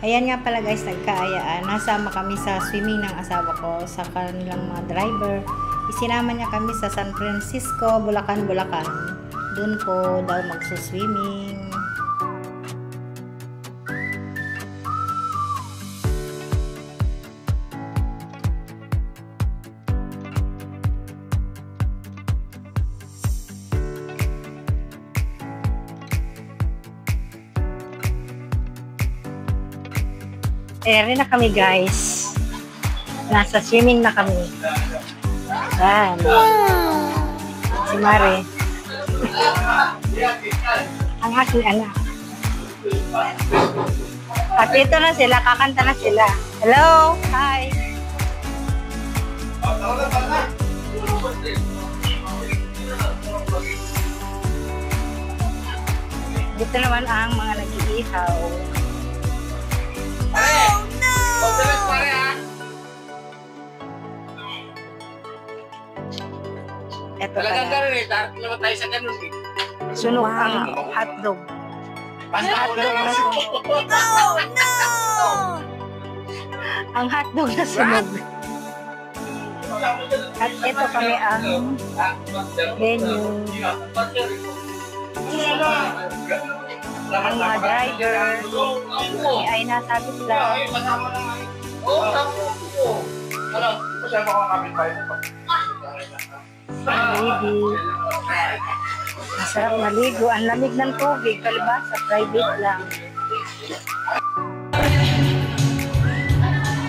Ayan nga pala guys, nagkaayaan. Nasama kami sa swimming ng asawa ko sa kanilang mga driver. Isinama niya kami sa San Francisco, Bulacan, Bulacan. Doon po daw magsuswimming. Eri na kami guys. Nasa swimming na kami. Yan. Si Mare. Ang aking anak. At ito na sila, kakanta na sila. Hello! Hi! Dito naman ang mga nag-iihaw. Oh no! Ito Talagang pala. ganun eh. Dapat naman tayo sa ganun eh. Sunog ang hotdog. Hotdog na sunog. Oh no! Ang hotdog na sunog. At ito kami ang venue. Ang mga driver ay nasabit lang. Ano? Masaya pa ako kapit tayo. Lady. Masarap maligo. Ang lamig ng tubig. Kalabasa, private lang.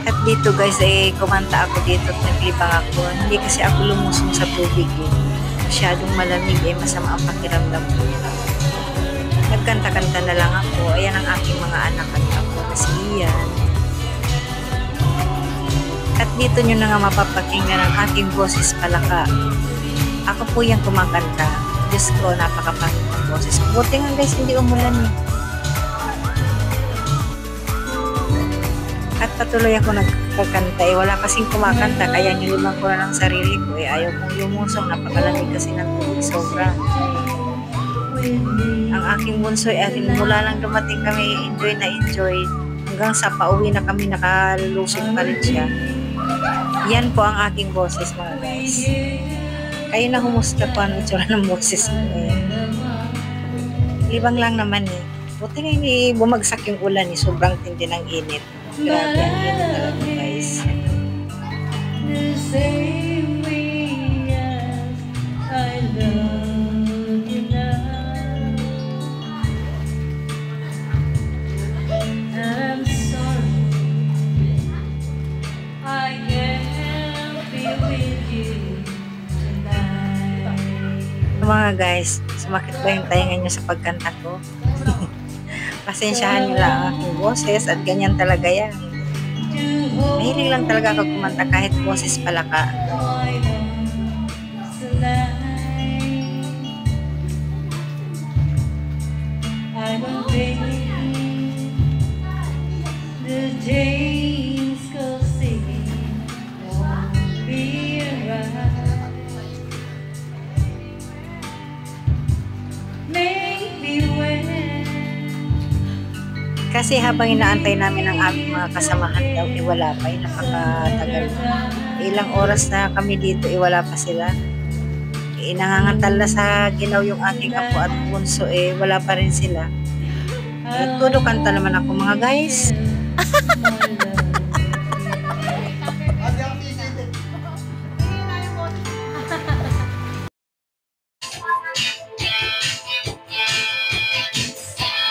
At dito guys, kumanta ako dito at naglibang ako. Hindi kasi ako lumusong sa tubig eh. Masyadong malamig eh. Masama ang pakiramdam ko. Nagkanta-kanta na lang ako. Ayan ang aking mga anak at ako na si Ian. At dito nyo na nga mapapakinggan ang aking boses palaka. Ako po yung kumakanta. Diyos ko, napakapangit ng boses. Buti nga guys, hindi umulan eh. At patuloy ako nagkakanta eh. Wala kasing kumakanta, kaya niliman ko na ng sarili ko eh. Ayaw kong lumusong, napakalamig kasi ng tubig sobra. Ang aking bunso ay mula lang dumating kami, enjoy na enjoy. Hanggang sa pauwi na kami, nakalusog pa rin siya. Yan po ang aking boses mga guys. Kayo na humusta po ang itsura ng boses ko eh. Libang lang naman eh. Buti nga hindi bumagsak yung ulan eh. Sobrang tindi ng init. Grabe ang init talaga guys. Mga guys, sumakit ba yung tainga nyo sa pagkanta ko? Pasensyahan nyo lang ang aking boses at ganyan talaga yan. Mahilig lang talaga ako kumanta kahit boses palaka. I don't think the days go singing won't be around. Maybe when Kasi habang inaantay namin ang aming mga kasamahan daw, wala pa, napakatagal. Ilang oras na kami dito, wala pa sila. Nangangatal na sa ginaw yung aking apo at bunso, wala pa rin sila. Todo kanta naman ako mga guys.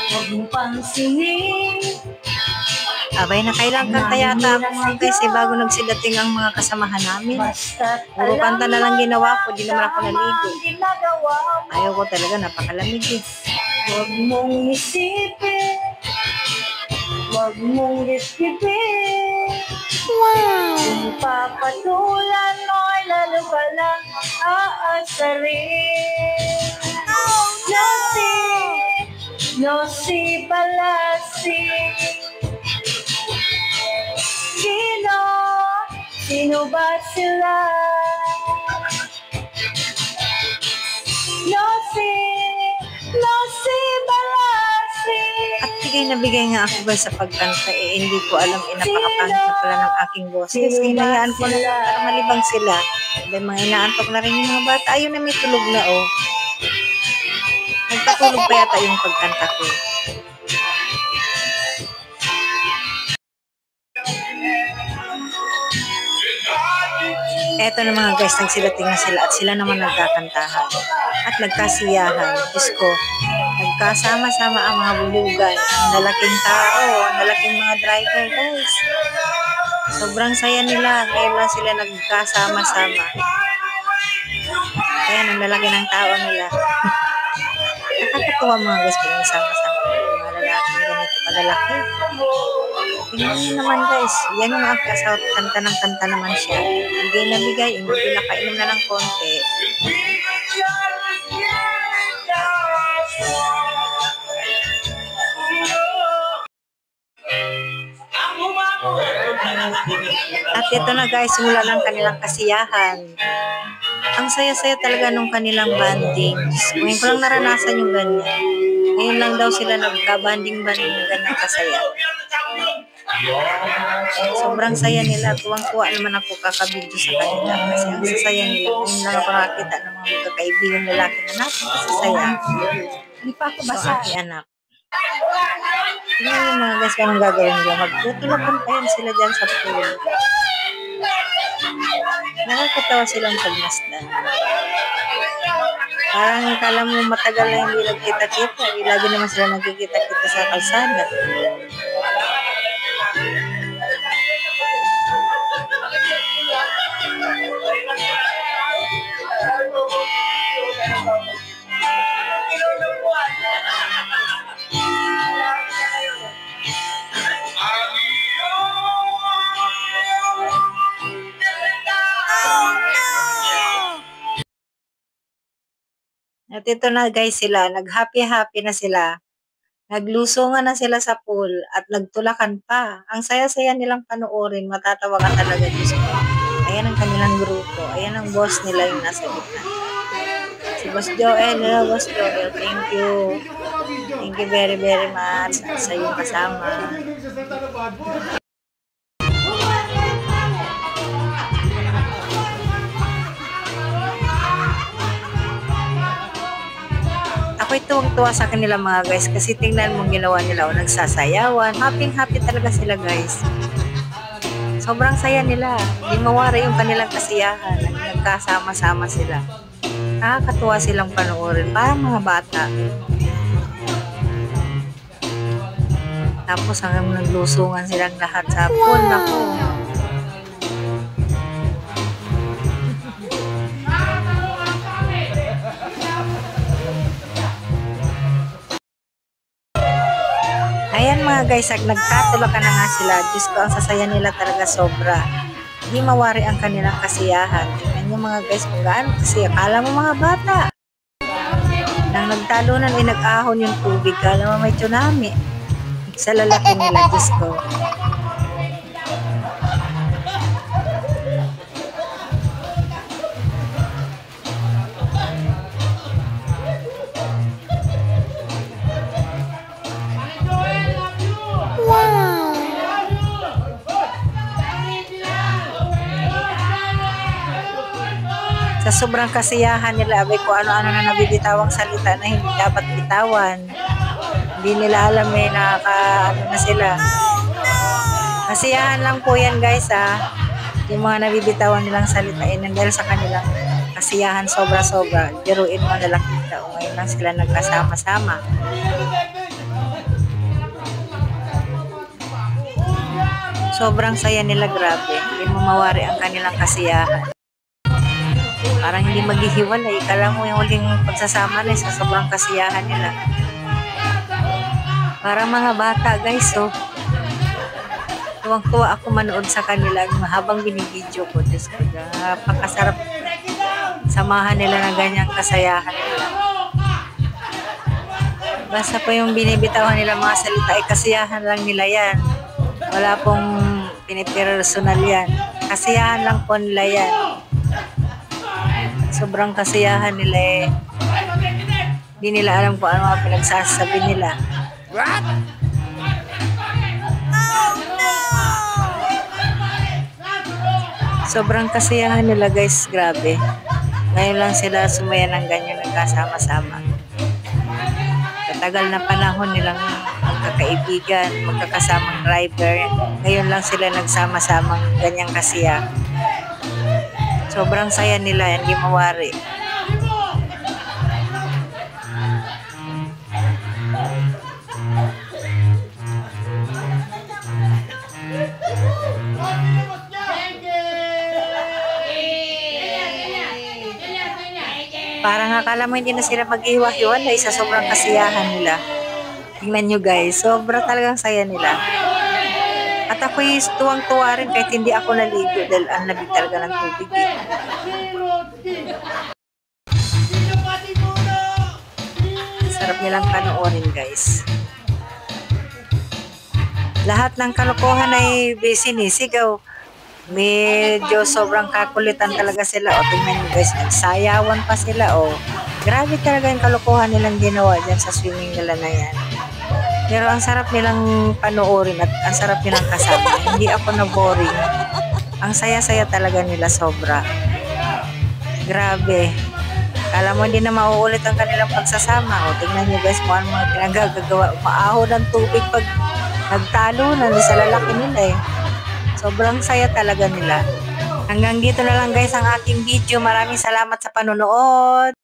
huwag mo pansinin. Abay na kailang kanta yata ako mga guys, bago nagsidating ang mga kasamahan namin. Basta't Puro kanta na lang ginawa ko, di naman ako naligo. ginagawa mo. Ayaw ko talaga, napakalamig eh. Huwag mong isipin, huwag mong isipin. Kung papatulan mo ay lalo ka lang aasarin. No si palasi. Sino ba sila? No si palasi. At bigay nabigay nga ako guys sa pagkanta hindi ko alam napakapangit na pala ng aking boses. Hinayaan ko na lang para malibang sila. Dahil mga inaantok na rin yung mga bata. Ayun na may tulog na Nagpatulog pa yata yung pagkanta ko. Eto na mga guys, nagsilating na sila at sila naman nagkakantahan at nagkasiyahan. Diyos ko, nagkasama-sama ang mga bulugan, ang lalaking tao, ang lalaking mga driver guys. Sobrang saya nila, ngayon lang sila nagkasama-sama. Ayan, ang lalaki ng tao nila. Nakakatuwa mga guys, kung sama-sama mga lalaking ganito kalalaki. Tingnan nyo naman guys, yan yung mga kasawa, kanta ng kanta naman siya. Bigay na bigay, pinakainom na ng konti. At ito na guys, simula lang kanilang kasiyahan. Ang saya-saya talaga nung kanilang banding. Ngayon ko lang naranasan yung ganyan. Ngayon lang daw sila nagka-banding-banding na ganang kasaya. Sobrang saya nila. Tuwang-tuwa naman ako kakabidyo sa kanila. Kasi ang sasaya nila. Ngayon lang ako nakakita ng mga magkakaibigang lalaki na napakasasaya. Hindi pa ako basa. So, aking anak. Tingnan yung mga guys, anong gagawin nila. Magtutulakan pa yan sila dyan sa pool. Nakakatawa silang pagmasdan. Parang kala mo matagal na hindi nagkita-kita. Lagi naman sila nagkikita-kita sa kalsada. At ito na guys sila, nag-happy-happy na sila. Naglusungan na sila sa pool at nagtulakan pa. Ang saya-saya nilang panoorin, matatawa ka talaga Diyos ko. Ayan ang kanilang grupo, ayan ang boss nila yung nasa gitna. Si Boss Joel, hello Boss Joel, thank you. Thank you very very much sa iyong kasama. Ako'y tuwang-tuwa sa kanila mga guys kasi tingnan mong ginawa nila nagsasayawan. Happy-happy talaga sila guys. Sobrang saya nila. Hindi mawari yung kanilang kasiyahan. Nagkasama-sama sila. Nakakatuwa silang panoorin. Parang mga bata. Tapos hanggang naglusungan silang lahat sa pool. Naku. Ayan mga guys, nagkatulakan na nga sila. Diyos ko, ang sasaya nila talaga sobra. Hindi mawari ang kanilang kasiyahan. Tingnan nyo mga guys kung gaano kasi akala mo mga bata. Nang nagtalunan, nag-ahon yung tubig. Kala mo may tsunami. Sa lalaki nila, Diyos ko. Sa sobrang kasiyahan nila, abay ko ano-ano na nabibitawang salita na hindi dapat bitawan. Hindi nila alam nakaka-ano na sila. Kasiyahan lang po yan guys yung mga nabibitawan nilang salita dahil sa kanilang kasiyahan sobra-sobra. Biruin mo na lalaking tao. Ngayon lang sila nagkasama-sama. Sobrang saya nila, grabe. Hindi mo mawari ang kanilang kasiyahan. Parang hindi maghihiwalay. Kala mo yung huling pagsasama nila sa sobrang kasiyahan nila. Parang mga bata guys, tuwang-tuwa ako manood sa kanila habang binibidyo ko. Diyos ko, napakasarap samahan nila ng ganyang kasayahan nila. Basta po yung binibitawan nila mga salita ay kasiyahan lang nila yan. Wala pong pinipersonal yan. Kasiyahan lang po nila yan. Sobrang kasiyahan nila Hindi nila alam kung ano ang pinagsasabi nila. What? Sobrang kasiyahan nila guys, grabe. Ngayon lang sila sumaya ng ganyan nagkasama-sama. Katagal na panahon nilang magkakaibigan, magkakasamang driver. Ngayon lang sila nagsama-samang ganyang kasiya. Sobrang saya nila, hindi mawari. Parang akala mo hindi na sila maghiwa-hiwalay sa sobrang kasiyahan nila. Tingnan nyo guys, sobra talagang saya nila. At ako'y tuwang-tuwa rin kahit hindi ako naligo dahil ang lamig talaga ng tubig. Sarap nilang panoorin guys. Lahat ng kalokohan ay sinisigaw. Medyo sobrang kakulitan talaga sila. O tingnan nyo guys, nagsayawan pa sila. O grabe talaga yung kalokohan nilang ginawa dyan sa swimming nila na yan. Pero ang sarap nilang panoorin at ang sarap nilang kasama. Hindi ako na boring. Ang saya-saya talaga nila sobra. Grabe. Kala mo hindi na mauulit ang kanilang pagsasama. O tingnan nyo guys kung ano mga pinagagagawa. Maaho ng tubig pag nagtalo na sa lalaki nila eh. Sobrang saya talaga nila. Hanggang dito na lang guys ang aking video. Maraming salamat sa panonood.